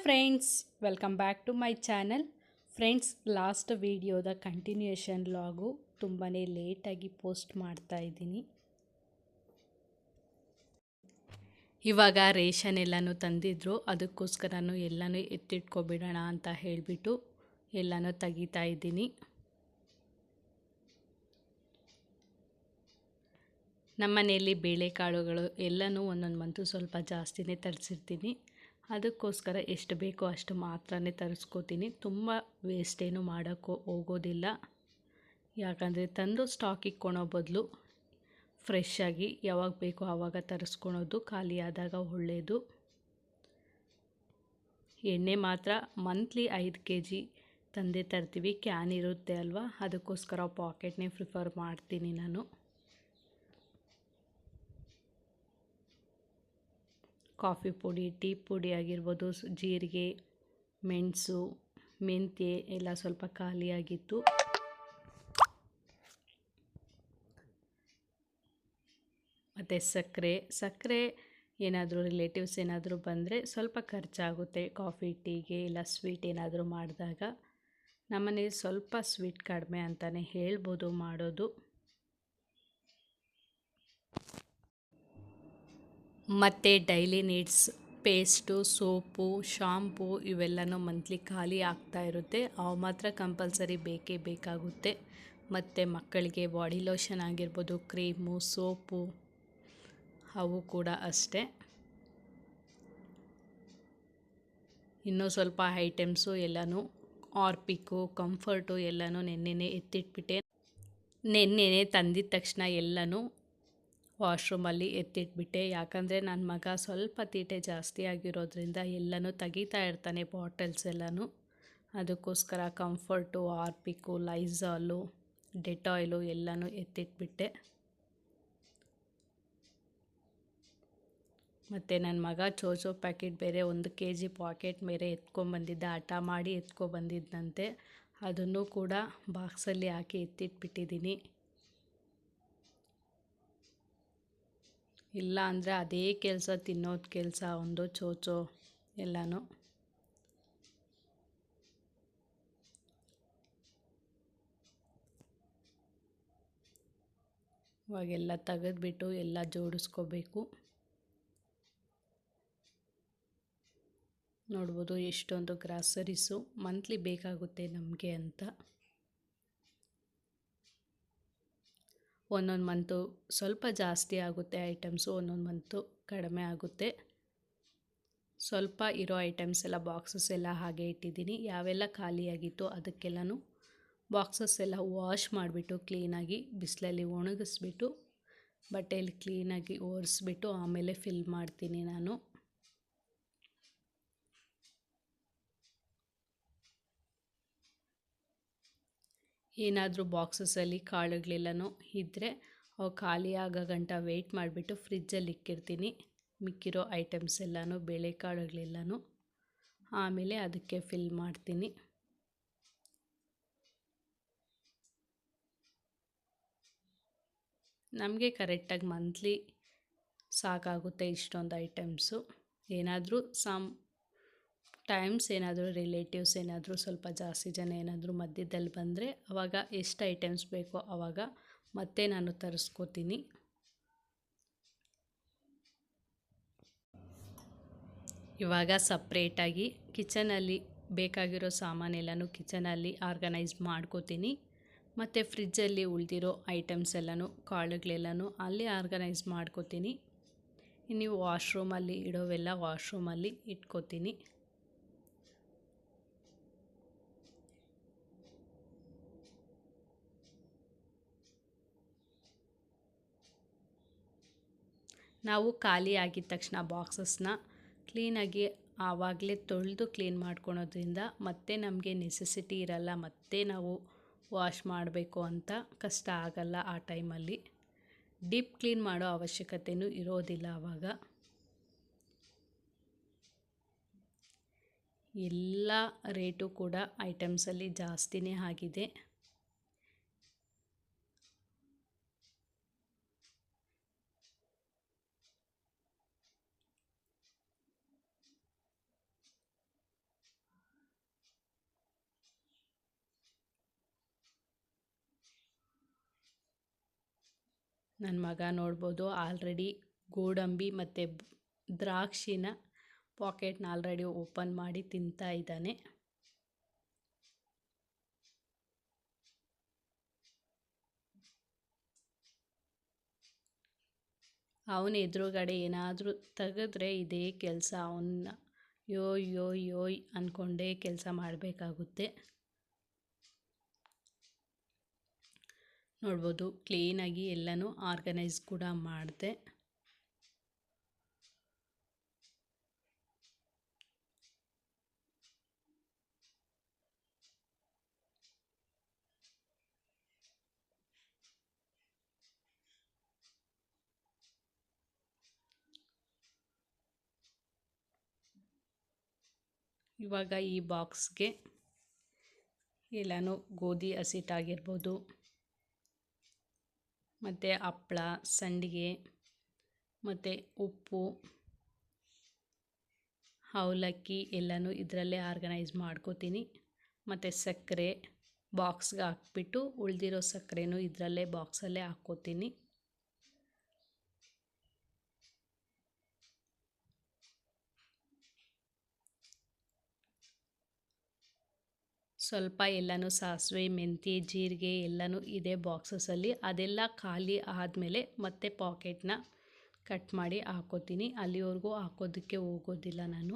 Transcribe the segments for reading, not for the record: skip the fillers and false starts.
Friends, welcome back to my channel. Friends, last ವಿಡಿಯೋದ continuation ಲಾಗು ತುಂಬಾ ಲೇಟಾಗಿ ಪೋಸ್ಟ್ ಮಾಡ್ತಾ ಇದ್ದೀನಿ. ಇವಾಗ ರೇಷನ್ ಎಲ್ಲನೂ ತಂದಿದ್ರು, ಅದಕ್ಕೋಸ್ಕರನೂ ಎಲ್ಲನೂ ಎತ್ತಿಟ್ಕೊಬಿಡೋಣ ಅಂತ ಹೇಳಿಬಿಟ್ಟು ಎಲ್ಲನೂ ತೆಗಿತಾ ಇದ್ದೀನಿ. ನಮ್ಮ ಮನೆಯಲ್ಲಿ ಬೇಳೆಕಾಳುಗಳು ಎಲ್ಲನೂ ಒಂದೊಂದು ಮಂತು ಸ್ವಲ್ಪ ಜಾಸ್ತಿನೇ ತರಿಸಿರ್ತೀನಿ. ಅದಕ್ಕೋಸ್ಕರ ಎಷ್ಟು ಬೇಕೋ ಅಷ್ಟು ಮಾತ್ರನೇ ತರಿಸ್ಕೋತೀನಿ. ತುಂಬ ವೇಸ್ಟ್ ಏನು ಮಾಡೋಕ್ಕೂ ಹೋಗೋದಿಲ್ಲ. ಯಾಕಂದರೆ ತಂದು ಸ್ಟಾಕ್ ಇಕ್ಕೊಳೋ ಬದಲು ಫ್ರೆಶ್ಶಾಗಿ ಯಾವಾಗ ಬೇಕೋ ಆವಾಗ ತರಿಸ್ಕೊಳೋದು, ಖಾಲಿ ಆದಾಗ ಒಳ್ಳೆಯದು. ಎಣ್ಣೆ ಮಾತ್ರ ಮಂತ್ಲಿ 5 kg ತಂದೇ ತರ್ತೀವಿ. ಕ್ಯಾನ್ ಇರುತ್ತೆ ಅಲ್ವಾ, ಅದಕ್ಕೋಸ್ಕರ ಪಾಕೆಟ್ನೇ ಪ್ರಿಫರ್ ಮಾಡ್ತೀನಿ ನಾನು. ಕಾಫಿ ಪುಡಿ, ಟೀ ಪುಡಿ ಆಗಿರ್ಬೋದು, ಜೀರಿಗೆ, ಮೆಣಸು, ಮೆಂತ್ಯ ಎಲ್ಲ ಸ್ವಲ್ಪ ಖಾಲಿಯಾಗಿತ್ತು. ಮತ್ತು ಸಕ್ಕರೆ ಏನಾದರೂ ರಿಲೇಟಿವ್ಸ್ ಏನಾದರೂ ಬಂದರೆ ಸ್ವಲ್ಪ ಖರ್ಚಾಗುತ್ತೆ ಕಾಫಿ ಟೀಗೆ, ಇಲ್ಲ ಸ್ವೀಟ್ ಏನಾದರೂ ಮಾಡಿದಾಗ. ನಮ್ಮನೇಲಿ ಸ್ವಲ್ಪ ಸ್ವೀಟ್ ಕಡಿಮೆ ಅಂತಲೇ ಹೇಳ್ಬೋದು ಮಾಡೋದು. ಮತ್ತು daily needs paste, soap, shampoo ಇವೆಲ್ಲನೂ ಮಂತ್ಲಿ ಖಾಲಿ ಆಗ್ತಾ ಇರುತ್ತೆ. ಅವು ಮಾತ್ರ ಕಂಪಲ್ಸರಿ ಬೇಕೇ ಬೇಕಾಗುತ್ತೆ. ಮತ್ತು ಮಕ್ಕಳಿಗೆ ಬಾಡಿ ಲೋಷನ್ ಆಗಿರ್ಬೋದು, ಕ್ರೀಮು, ಸೋಪು ಅವು ಕೂಡ ಅಷ್ಟೇ. ಇನ್ನೂ ಸ್ವಲ್ಪ ಐಟಮ್ಸು ಎಲ್ಲನೂ ಆರ್ಪಿಕ್ಕು, ಕಂಫರ್ಟು ಎಲ್ಲನೂ ನೆನ್ನೆನೇ ಎತ್ತಿಟ್ಬಿಟ್ಟೆ. ನೆನ್ನೆನೇ ತಂದಿದ ತಕ್ಷಣ ಎಲ್ಲನೂ ವಾಶ್ರೂಮಲ್ಲಿ ಎತ್ತಿಟ್ಬಿಟ್ಟೆ. ಯಾಕಂದರೆ ನನ್ನ ಮಗ ಸ್ವಲ್ಪ ತೀಟೆ ಜಾಸ್ತಿ ಆಗಿರೋದ್ರಿಂದ ಎಲ್ಲನೂ ತೆಗಿತಾ ಇರ್ತಾನೆ, ಬಾಟಲ್ಸ್ ಎಲ್ಲನೂ. ಅದಕ್ಕೋಸ್ಕರ ಕಂಫರ್ಟು, ಆರ್ಪಿಕ್ಕು, ಲೈಝಾಲು, ಡೆಟಾಯ್ಲು ಎಲ್ಲನೂ ಎತ್ತಿಟ್ಬಿಟ್ಟೆ. ಮತ್ತು ನನ್ನ ಮಗ ಚೋಚೋ ಪ್ಯಾಕೆಟ್ ಬೇರೆ 1 kg ಪಾಕೆಟ್ ಬೇರೆ ಎತ್ಕೊಂಬಂದಿದ್ದ, ಹಠ ಮಾಡಿ ಎತ್ಕೊಬಂದಿದ್ದಂತೆ. ಅದನ್ನು ಕೂಡ ಬಾಕ್ಸಲ್ಲಿ ಹಾಕಿ ಎತ್ತಿಟ್ಬಿಟ್ಟಿದ್ದೀನಿ. ಇಲ್ಲ ಅಂದರೆ ಅದೇ ಕೆಲಸ, ತಿನ್ನೋದು ಕೆಲಸ, ಒಂದು ಚೋಚೋ ಎಲ್ಲನೂ. ಇವಾಗೆಲ್ಲ ತೆಗೆದ್ಬಿಟ್ಟು ಎಲ್ಲ ಜೋಡಿಸ್ಕೋಬೇಕು. ನೋಡ್ಬೋದು ಎಷ್ಟೊಂದು ಗ್ರಾಸರೀಸು ಮಂತ್ಲಿ ಬೇಕಾಗುತ್ತೆ ನಮಗೆ ಅಂತ. ಒಂದೊಂದು ಮಂತು ಸ್ವಲ್ಪ ಜಾಸ್ತಿ ಆಗುತ್ತೆ ಐಟಮ್ಸು, ಒಂದೊಂದು ಮಂತು ಕಡಿಮೆ ಆಗುತ್ತೆ. ಸ್ವಲ್ಪ ಇರೋ ಐಟಮ್ಸ್ ಎಲ್ಲ ಬಾಕ್ಸಸ್ ಎಲ್ಲ ಹಾಗೆ ಇಟ್ಟಿದ್ದೀನಿ. ಯಾವೆಲ್ಲ ಖಾಲಿಯಾಗಿತ್ತು ಅದಕ್ಕೆಲ್ಲನೂ ಬಾಕ್ಸಸ್ ಎಲ್ಲ ವಾಶ್ ಮಾಡಿಬಿಟ್ಟು ಕ್ಲೀನಾಗಿ ಬಿಸಿಲಲ್ಲಿ ಒಣಗಿಸ್ಬಿಟ್ಟು ಬಟ್ಟೆಯಲ್ಲಿ ಕ್ಲೀನಾಗಿ ಒರೆಸ್ಬಿಟ್ಟು ಆಮೇಲೆ ಫಿಲ್ ಮಾಡ್ತೀನಿ ನಾನು. ಏನಾದರೂ ಬಾಕ್ಸಸಲ್ಲಿ ಕಾಳುಗಳೆಲ್ಲನೂ ಇದ್ದರೆ ಅವು ಖಾಲಿ ಆಗೋ ಗಂಟ ವೆಯ್ಟ್ ಮಾಡಿಬಿಟ್ಟು ಫ್ರಿಜ್ಜಲ್ಲಿ ಇಕ್ಕಿರ್ತೀನಿ. ಮಿಕ್ಕಿರೋ ಐಟಮ್ಸ್ ಎಲ್ಲನೂ, ಬೇಳೆಕಾಳುಗಳೆಲ್ಲನೂ ಆಮೇಲೆ ಅದಕ್ಕೆ ಫಿಲ್ ಮಾಡ್ತೀನಿ. ನಮಗೆ ಕರೆಕ್ಟಾಗಿ ಮಂತ್ಲಿ ಸಾಕಾಗುತ್ತೆ ಇಷ್ಟೊಂದು ಐಟಮ್ಸು. ಏನಾದರೂ ಟೈಮ್ಸ್ ಏನಾದರೂ ರಿಲೇಟಿವ್ಸ್ ಏನಾದರೂ ಸ್ವಲ್ಪ ಜಾಸ್ತಿ ಜನ ಏನಾದರೂ ಮಧ್ಯದಲ್ಲಿ ಬಂದರೆ ಆವಾಗ ಎಷ್ಟು ಐಟಮ್ಸ್ ಬೇಕೋ ಆವಾಗ ಮತ್ತೆ ನಾನು ತರಿಸ್ಕೋತೀನಿ. ಇವಾಗ ಸಪ್ರೇಟಾಗಿ ಕಿಚನಲ್ಲಿ ಬೇಕಾಗಿರೋ ಸಾಮಾನೆಲ್ಲನೂ ಕಿಚನಲ್ಲಿ ಆರ್ಗನೈಸ್ ಮಾಡ್ಕೋತೀನಿ. ಮತ್ತು ಫ್ರಿಜ್ಜಲ್ಲಿ ಉಳಿದಿರೋ ಐಟಮ್ಸ್ ಎಲ್ಲನೂ, ಕಾಳುಗಳೆಲ್ಲನೂ ಅಲ್ಲಿ ಆರ್ಗನೈಸ್ ಮಾಡ್ಕೋತೀನಿ. ಇನ್ನು ವಾಶ್ರೂಮಲ್ಲಿ ಇಡೋವೆಲ್ಲ ವಾಶ್ರೂಮಲ್ಲಿ ಇಟ್ಕೋತೀನಿ. ನಾವು ಖಾಲಿ ಆಗಿದ ತಕ್ಷಣ ಬಾಕ್ಸಸ್ನ ಕ್ಲೀನಾಗಿ ಆವಾಗಲೇ ತೊಳೆದು ಕ್ಲೀನ್ ಮಾಡ್ಕೊಳೋದ್ರಿಂದ ಮತ್ತೆ ನಮಗೆ ನೆಸೆಸಿಟಿ ಇರಲ್ಲ, ಮತ್ತೆ ನಾವು ವಾಶ್ ಮಾಡಬೇಕು ಅಂತ ಕಷ್ಟ ಆಗಲ್ಲ. ಆ ಟೈಮಲ್ಲಿ ಡೀಪ್ ಕ್ಲೀನ್ ಮಾಡೋ ಅವಶ್ಯಕತೆಯೂ ಇರೋದಿಲ್ಲ. ಆವಾಗ ಎಲ್ಲ ರೇಟು ಕೂಡ ಐಟಮ್ಸಲ್ಲಿ ಜಾಸ್ತಿನೇ ಆಗಿದೆ. ನನ್ನ ಮಗ ನೋಡ್ಬೋದು ಆಲ್ರೆಡಿ ಗೋಡಂಬಿ ಮತ್ತು ದ್ರಾಕ್ಷಿನ ಪಾಕೆಟ್ನ ಆಲ್ರೆಡಿ ಓಪನ್ ಮಾಡಿ ತಿಂತಾ ಇದ್ದಾನೆ. ಅವನ ಎದುರುಗಡೆ ಏನಾದರೂ ತೆಗೆದ್ರೆ ಇದೇ ಕೆಲಸ, ಅವನ್ನ ಯೋಯ್ ಯೋಯ್ ಯೋಯ್ ಅಂದ್ಕೊಂಡೇ ಕೆಲಸ ಮಾಡಬೇಕಾಗುತ್ತೆ. ನೋಡ್ಬೋದು ಕ್ಲೀನಾಗಿ ಎಲ್ಲನೂ ಆರ್ಗನೈಸ್ ಕೂಡ ಮಾಡಿದೆ. ಇವಾಗ ಈ ಬಾಕ್ಸ್ಗೆ ಎಲ್ಲನೂ ಗೋಧಿ ಹಸಿಟ್ಟಾಗಿರ್ಬೋದು ಮತ್ತು ಹಪ್ಪಳ, ಸಂಡಿಗೆ ಮತ್ತು ಉಪ್ಪು, ಅವಲಕ್ಕಿ ಎಲ್ಲನೂ ಇದರಲ್ಲೇ ಆರ್ಗನೈಸ್ ಮಾಡ್ಕೋತೀನಿ. ಮತ್ತು ಸಕ್ಕರೆ ಬಾಕ್ಸ್ಗೆ ಹಾಕ್ಬಿಟ್ಟು ಉಳಿದಿರೋ ಸಕ್ಕರೆನೂ ಇದರಲ್ಲೇ ಬಾಕ್ಸಲ್ಲೇ ಹಾಕ್ಕೋತೀನಿ. ಸ್ವಲ್ಪ ಎಲ್ಲನೂ ಸಾಸಿವೆ, ಮೆಂತ್ಯ, ಜೀರಿಗೆ ಎಲ್ಲನೂ ಇದೆ ಬಾಕ್ಸಸಲ್ಲಿ. ಅದೆಲ್ಲ ಖಾಲಿ ಆದಮೇಲೆ ಮತ್ತೆ ಪಾಕೆಟ್ನ ಕಟ್ ಮಾಡಿ ಹಾಕ್ಕೋತೀನಿ. ಅಲ್ಲಿವರೆಗೂ ಹಾಕೋದಕ್ಕೆ ಹೋಗೋದಿಲ್ಲ ನಾನು.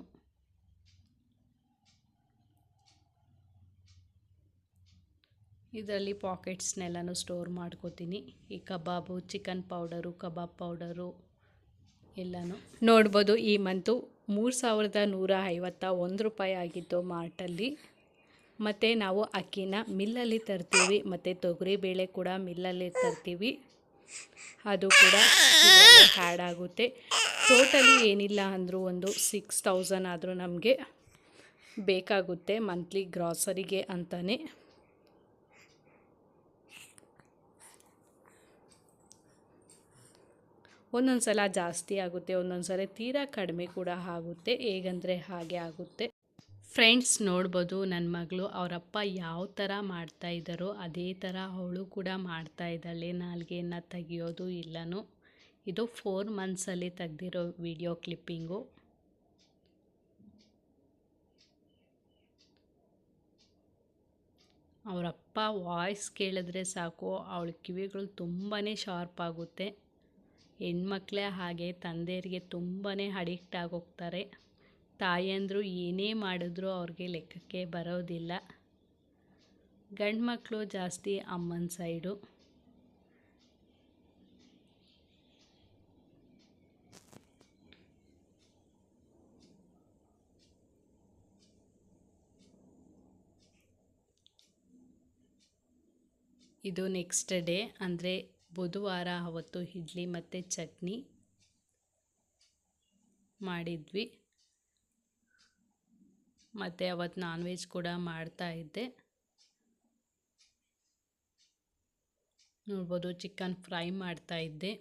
ಇದರಲ್ಲಿ ಪಾಕೆಟ್ಸ್ನೆಲ್ಲನೂ ಸ್ಟೋರ್ ಮಾಡ್ಕೋತೀನಿ. ಈ ಕಬಾಬು, ಚಿಕನ್ ಪೌಡರು, ಕಬಾಬ್ ಪೌಡರು ಎಲ್ಲನೂ ನೋಡ್ಬೋದು. ಈ ಮಂತು 3151 ರೂಪಾಯಿ ಆಗಿತ್ತು ಮಾರ್ಟಲ್ಲಿ. ಮತ್ತು ನಾವು ಅಕ್ಕಿನ ಮಿಲ್ಲಲ್ಲಿ ತರ್ತೀವಿ ಮತ್ತು ತೊಗರಿಬೇಳೆ ಕೂಡ ಮಿಲ್ಲಲ್ಲಿ ತರ್ತೀವಿ. ಅದು ಕೂಡ ಹ್ಯಾಡ್ ಆಗುತ್ತೆ. ಟೋಟಲಿ ಏನಿಲ್ಲ ಅಂದರೂ ಒಂದು 6000 ಆದರೂ ನಮಗೆ ಬೇಕಾಗುತ್ತೆ ಮಂತ್ಲಿ ಗ್ರಾಸರಿಗೆ ಅಂತಲೇ. ಒಂದೊಂದು ಸಲ ಜಾಸ್ತಿ ಆಗುತ್ತೆ, ಒಂದೊಂದು ಸಲ ತೀರಾ ಕಡಿಮೆ ಕೂಡ ಆಗುತ್ತೆ. ಹೇಗಂದರೆ ಹಾಗೆ ಆಗುತ್ತೆ. ಫ್ರೆಂಡ್ಸ್ ನೋಡ್ಬೋದು ನನ್ನ ಮಗಳು ಅವರಪ್ಪ ಯಾವ ಥರ ಮಾಡ್ತಾಯಿದ್ದಾರೋ ಅದೇ ಥರ ಅವಳು ಕೂಡ ಮಾಡ್ತಾಯಿದ್ದಾಳೆ. ನಾಲಿಗೆಯನ್ನು ತೆಗಿಯೋದು ಇಲ್ಲನೂ. ಇದು 4 ಮಂತ್ಸಲ್ಲಿ ತೆಗೆದಿರೋ ವಿಡಿಯೋ ಕ್ಲಿಪ್ಪಿಂಗು. ಅವರಪ್ಪ ವಾಯ್ಸ್ ಕೇಳಿದ್ರೆ ಸಾಕು ಅವಳ ಕಿವಿಗಳು ತುಂಬಾ ಶಾರ್ಪ್ ಆಗುತ್ತೆ. ಹೆಣ್ಮಕ್ಳೇ ಹಾಗೆ, ತಂದೆಯರಿಗೆ ತುಂಬಾ ಅಡಿಕ್ಟ್ ಆಗೋಗ್ತಾರೆ. ತಾಯಿಯಂದರು ಏನೇ ಮಾಡಿದ್ರೂ ಅವ್ರಿಗೆ ಲೆಕ್ಕಕ್ಕೆ ಬರೋದಿಲ್ಲ. ಗಂಡು ಮಕ್ಕಳು ಜಾಸ್ತಿ ಅಮ್ಮನ ಸೈಡು. ಇದು ನೆಕ್ಸ್ಟ್ ಡೇ ಅಂದರೆ ಬುಧವಾರ. ಅವತ್ತು ಇಡ್ಲಿ ಮತ್ತು ಚಟ್ನಿ ಮಾಡಿದ್ವಿ. ಮತ್ತು ಅವತ್ತು ನಾನ್ ವೆಜ್ ಕೂಡ ಮಾಡ್ತಾಯಿದ್ದೆ. ನೋಡ್ಬೋದು ಚಿಕನ್ ಫ್ರೈ ಮಾಡ್ತಾಯಿದ್ದೆ.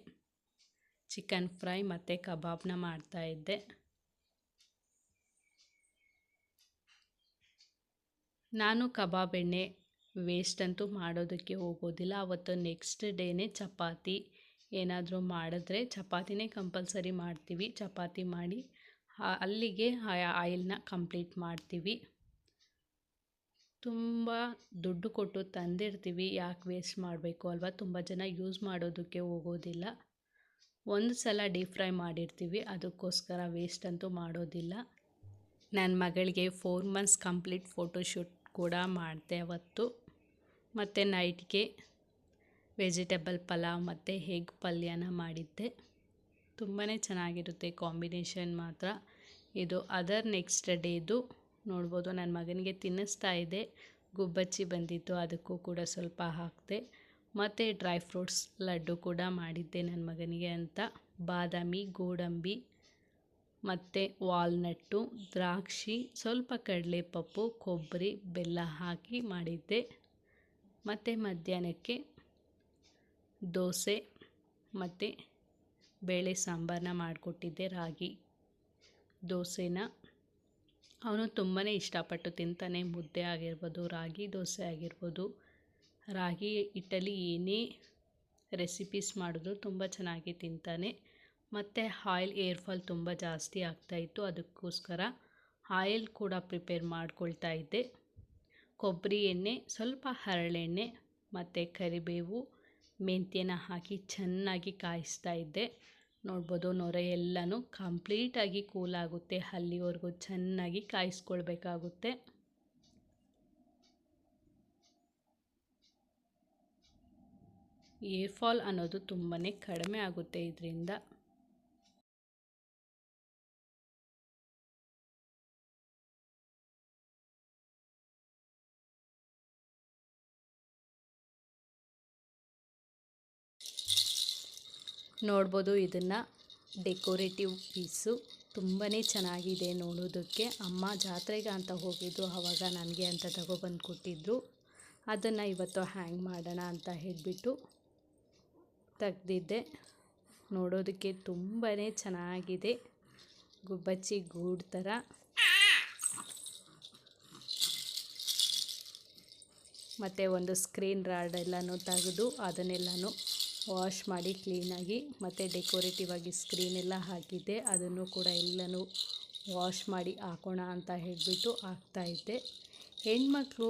ಚಿಕನ್ ಫ್ರೈ ಮತ್ತು ಕಬಾಬ್ನ ಮಾಡ್ತಾಯಿದ್ದೆ. ನಾನು ಕಬಾಬ್ ಎಣ್ಣೆ ವೇಸ್ಟ್ ಅಂತೂ ಮಾಡೋದಕ್ಕೆ ಹೋಗೋದಿಲ್ಲ. ಅವತ್ತು ನೆಕ್ಸ್ಟ್ ಡೇನೇ ಚಪಾತಿ ಏನಾದರೂ ಮಾಡಿದ್ರೆ ಚಪಾತಿನೇ ಕಂಪಲ್ಸರಿ ಮಾಡ್ತೀವಿ. ಚಪಾತಿ ಮಾಡಿ ಅಲ್ಲಿಗೆ ಆಯಿಲ್ನ ಕಂಪ್ಲೀಟ್ ಮಾಡ್ತೀವಿ. ತುಂಬ ದುಡ್ಡು ಕೊಟ್ಟು ತಂದಿರ್ತೀವಿ, ಯಾಕೆ ವೇಸ್ಟ್ ಮಾಡಬೇಕು ಅಲ್ವಾ. ತುಂಬ ಜನ ಯೂಸ್ ಮಾಡೋದಕ್ಕೆ ಹೋಗೋದಿಲ್ಲ. ಒಂದು ಸಲ ಡೀಪ್ ಫ್ರೈ ಮಾಡಿರ್ತೀವಿ, ಅದಕ್ಕೋಸ್ಕರ ವೇಸ್ಟ್ ಅಂತೂ ಮಾಡೋದಿಲ್ಲ. ನನ್ನ ಮಗಳಿಗೆ 4 ಮಂತ್ಸ್ ಕಂಪ್ಲೀಟ್ ಫೋಟೋಶೂಟ್ ಕೂಡ ಮಾಡಿದೆ ಅವತ್ತು. ಮತ್ತು ನೈಟ್ಗೆ ವೆಜಿಟೇಬಲ್ ಪಲಾವ್ ಮತ್ತು ಎಗ್ ಪಲ್ಯನ ಮಾಡಿದ್ದೆ. ತುಂಬಾ ಚೆನ್ನಾಗಿರುತ್ತೆ ಕಾಂಬಿನೇಷನ್ ಮಾತ್ರ. ಇದು ಅದರ್ ನೆಕ್ಸ್ಟ್ ಡೇದು ನೋಡ್ಬೋದು. ನನ್ನ ಮಗನಿಗೆ ತಿನ್ನಿಸ್ತಾ ಇದ್ದೆ, ಗುಬ್ಬಚ್ಚಿ ಬಂದಿತ್ತು, ಅದಕ್ಕೂ ಕೂಡ ಸ್ವಲ್ಪ ಹಾಕಿದೆ. ಮತ್ತು ಡ್ರೈ ಫ್ರೂಟ್ಸ್ ಲಡ್ಡು ಕೂಡ ಮಾಡಿದ್ದೆ ನನ್ನ ಮಗನಿಗೆ ಅಂತ. ಬಾದಾಮಿ, ಗೋಡಂಬಿ ಮತ್ತು ವಾಲ್ನಟ್ಟು, ದ್ರಾಕ್ಷಿ, ಸ್ವಲ್ಪ ಕಡಲೆಪಪ್ಪು, ಕೊಬ್ಬರಿ, ಬೆಲ್ಲ ಹಾಕಿ ಮಾಡಿದ್ದೆ. ಮತ್ತು ಮಧ್ಯಾಹ್ನಕ್ಕೆ ದೋಸೆ ಮತ್ತು ಬೇಳೆ ಸಾಂಬಾರನ್ನ ಮಾಡಿಕೊಟ್ಟಿದ್ದೆ. ರಾಗಿ ದೋಸೆನ ಅವನು ತುಂಬಾ ಇಷ್ಟಪಟ್ಟು ತಿಂತಾನೆ. ಮುದ್ದೆ ಆಗಿರ್ಬೋದು, ರಾಗಿ ದೋಸೆ ಆಗಿರ್ಬೋದು, ರಾಗಿ ಹಿಟ್ಟಲ್ಲಿ ಏನೇ ರೆಸಿಪೀಸ್ ಮಾಡಿದ್ರು ತುಂಬ ಚೆನ್ನಾಗಿ ತಿಂತಾನೆ. ಮತ್ತು ಆಯಿಲ್ ಏರ್ ಫಾಲ್ ತುಂಬ ಜಾಸ್ತಿ ಆಗ್ತಾಯಿತ್ತು, ಅದಕ್ಕೋಸ್ಕರ ಆಯಿಲ್ ಕೂಡ ಪ್ರಿಪೇರ್ ಮಾಡ್ಕೊಳ್ತಾ ಇದ್ದೆ. ಕೊಬ್ಬರಿ ಎಣ್ಣೆ, ಸ್ವಲ್ಪ ಹರಳೆಣ್ಣೆ ಮತ್ತು ಕರಿಬೇವು, ಮೆಂತ್ಯನ ಹಾಕಿ ಚೆನ್ನಾಗಿ ಕಾಯಿಸ್ತಾ ಇದ್ದೆ. ನೋಡ್ಬೋದು ನೊರೆ ಎಲ್ಲನೂ ಕಂಪ್ಲೀಟಾಗಿ ಕೂಲ್ ಆಗುತ್ತೆ, ಅಲ್ಲಿವರೆಗೂ ಚೆನ್ನಾಗಿ ಕಾಯಿಸ್ಕೊಳ್ಬೇಕಾಗುತ್ತೆ. ಏರ್ ಫಾಲ್ ಅನ್ನೋದು ತುಂಬಾ ಕಡಿಮೆ ಆಗುತ್ತೆ ಇದರಿಂದ. ನೋಡ್ಬೋದು ಇದನ್ನು ಡೆಕೋರೇಟಿವ್ ಪೀಸು ತುಂಬಾ ಚೆನ್ನಾಗಿದೆ ನೋಡೋದಕ್ಕೆ. ಅಮ್ಮ ಜಾತ್ರೆಗೆ ಅಂತ ಹೋಗಿದ್ದು, ಆವಾಗ ನನಗೆ ಅಂತ ತಗೊಬಂದು ಕೊಟ್ಟಿದ್ದರು. ಅದನ್ನು ಇವತ್ತು ಹ್ಯಾಂಗ್ ಮಾಡೋಣ ಅಂತ ಹೇಳಿಬಿಟ್ಟು ತೆಗ್ದಿದ್ದೆ. ನೋಡೋದಕ್ಕೆ ತುಂಬಾ ಚೆನ್ನಾಗಿದೆ, ಗುಬ್ಬಚ್ಚಿ ಗೂಡು ಥರ. ಮತ್ತು ಒಂದು ಸ್ಕ್ರೀನ್ ರಾಡ್ ಎಲ್ಲನೂ ತೆಗೆದು ಅದನ್ನೆಲ್ಲನೂ ವಾಶ್ ಮಾಡಿ ಕ್ಲೀನಾಗಿ, ಮತ್ತು ಡೆಕೋರೇಟಿವ್ ಆಗಿ ಸ್ಕ್ರೀನ್ ಎಲ್ಲ ಹಾಕಿದ್ದೆ, ಅದನ್ನು ಕೂಡ ಎಲ್ಲನೂ ವಾಶ್ ಮಾಡಿ ಹಾಕೋಣ ಅಂತ ಹೇಳಿಬಿಟ್ಟು ಹಾಕ್ತಾಯಿದ್ದೆ. ಹೆಣ್ಮಕ್ಳು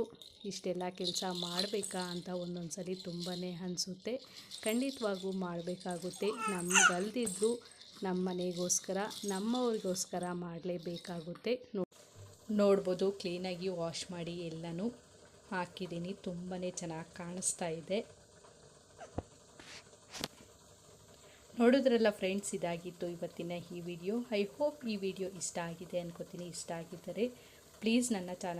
ಇಷ್ಟೆಲ್ಲ ಕೆಲಸ ಮಾಡಬೇಕಾ ಅಂತ ಒಂದೊಂದು ಸಲ ತುಂಬಾ ಅನಿಸುತ್ತೆ. ಖಂಡಿತವಾಗೂ ಮಾಡಬೇಕಾಗುತ್ತೆ. ನಮಗಲ್ದಿದ್ರು ನಮ್ಮ ಮನೆಗೋಸ್ಕರ, ನಮ್ಮವ್ರಿಗೋಸ್ಕರ ಮಾಡಲೇಬೇಕಾಗುತ್ತೆ. ನೋಡ್ಬೋದು ಕ್ಲೀನಾಗಿ ವಾಶ್ ಮಾಡಿ ಎಲ್ಲನೂ ಹಾಕಿದ್ದೀನಿ, ತುಂಬಾ ಚೆನ್ನಾಗಿ ಕಾಣಿಸ್ತಾ ಇದೆ. ನೋಡಿದ್ರಲ್ಲ ಫ್ರೆಂಡ್ಸ್, ಇದಾಗಿತ್ತು ಇವತ್ತಿನ ಈ ವಿಡಿಯೋ. ಐ ಹೋಪ್ ಈ ವಿಡಿಯೋ ಇಷ್ಟ ಆಗಿದೆ ಅನ್ಕೋತೀನಿ. ಇಷ್ಟ ಆಗಿದ್ದರೆ ಪ್ಲೀಸ್ ನನ್ನ ಚಾನಲ್